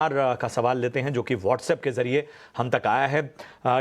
का सवाल लेते हैं जो कि व्हाट्सएप के जरिए हम तक आया है।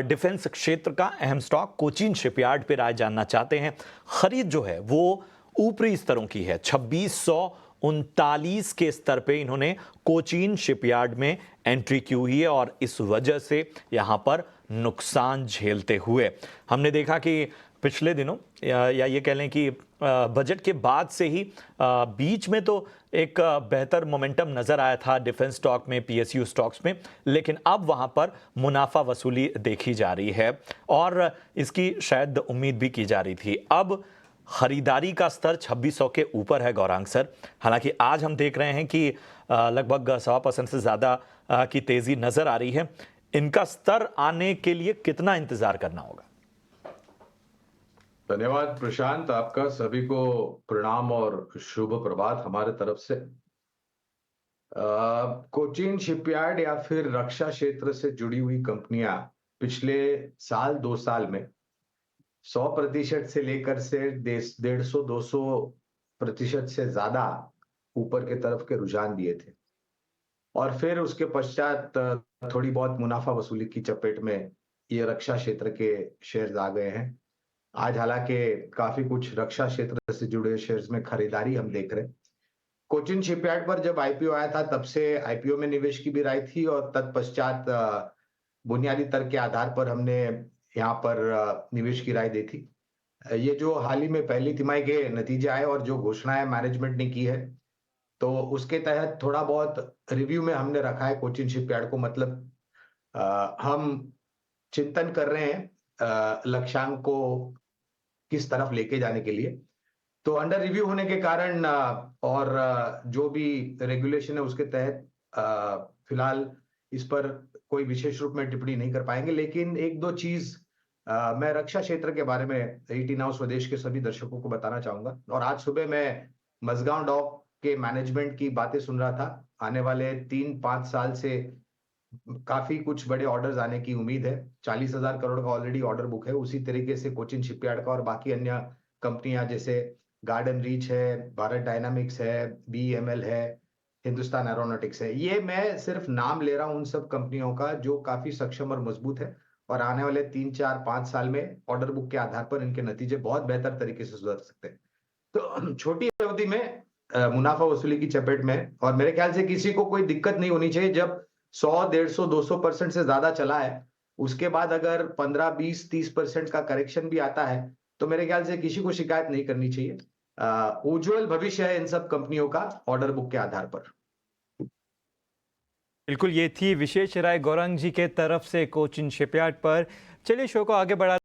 डिफेंस क्षेत्र का अहम स्टॉक कोचीन शिपयार्ड पे राय जानना चाहते हैं। खरीद जो है वो ऊपरी स्तरों की है। 2639 के स्तर पे इन्होंने कोचीन शिपयार्ड में एंट्री की हुई है और इस वजह से यहां पर नुकसान झेलते हुए हमने देखा कि पिछले दिनों या ये कह लें कि बजट के बाद से ही बीच में तो एक बेहतर मोमेंटम नजर आया था डिफेंस स्टॉक में, पीएसयू स्टॉक्स में, लेकिन अब वहां पर मुनाफा वसूली देखी जा रही है और इसकी शायद उम्मीद भी की जा रही थी। अब खरीदारी का स्तर 2600 के ऊपर है गौरांग सर। हालांकि आज हम देख रहे हैं कि लगभग 1.25% से ज्यादा की तेजी नजर आ रही है। इनका स्तर आने के लिए कितना इंतजार करना होगा? धन्यवाद प्रशांत, आपका सभी को प्रणाम और शुभ प्रभात हमारे तरफ से। कोचीन शिपयार्ड या फिर रक्षा क्षेत्र से जुड़ी हुई कंपनियां पिछले साल 2 साल में 100% से लेकर से 150-200% से ज्यादा ऊपर के तरफ के रुझान दिए थे और फिर उसके पश्चात थोड़ी बहुत मुनाफा वसूली की चपेट में ये रक्षा क्षेत्र के शेयर्स आ गए हैं। आज हालांकि काफी कुछ रक्षा क्षेत्र से जुड़े शेयर्स में खरीदारी हम देख रहे हैं। कोचिन शिपयार्ड पर जब आईपीओ आया था तब से आईपीओ में निवेश की भी राय थी और तत्पश्चात बुनियादी तर्क के आधार पर हमने यहाँ पर निवेश की राय दी थी। ये जो हाल ही में पहली तिमाही के नतीजे आए और जो घोषणाएं मैनेजमेंट ने की है, तो उसके तहत थोड़ा बहुत रिव्यू में हमने रखा है कोचिन शिपयार्ड को। मतलब हम चिंतन कर रहे हैं लक्ष्यांक को किस तरफ लेके जाने के लिए। तो अंडर रिव्यू होने के कारण और जो भी रेगुलेशन है उसके तहत फिलहाल इस पर कोई विशेष रूप में टिप्पणी नहीं कर पाएंगे। लेकिन एक दो चीज मैं रक्षा क्षेत्र के बारे में 18 नाउ स्वदेश के सभी दर्शकों को बताना चाहूंगा। और आज सुबह मैं मझगांव डॉक के मैनेजमेंट की बातें सुन रहा था। आने वाले 3-5 साल से काफी कुछ बड़े ऑर्डर्स आने की उम्मीद है। 40,000 करोड़ का ऑलरेडी ऑर्डर बुक है। उसी तरीके से कोचिन शिपयार्ड का और बाकी अन्य कंपनियां जैसे गार्डन रीच है, भारत डायनामिक्स है, बीईएमएल है, हिंदुस्तान एरोनॉटिक्स है। ये मैं सिर्फ नाम ले रहा हूं उन सब कंपनियों का जो काफी सक्षम और मजबूत है और आने वाले 3-4-5 साल में ऑर्डर बुक के आधार पर इनके नतीजे बहुत बेहतर तरीके से सुधर सकते हैं। तो छोटी अवधि में मुनाफा वसूली की चपेट में, और मेरे ख्याल से किसी को कोई दिक्कत नहीं होनी चाहिए। जब 100, 150, 200% से ज्यादा चला है, उसके बाद अगर 15, 20, 30% का करेक्शन भी आता है, तो मेरे ख्याल से किसी को शिकायत नहीं करनी चाहिए। उज्जवल भविष्य है इन सब कंपनियों का ऑर्डर बुक के आधार पर। बिल्कुल, ये थी विशेष राय गौरांग जी के तरफ से कोचीन शिपयार्ड पर। चलिए शो को आगे बढ़ा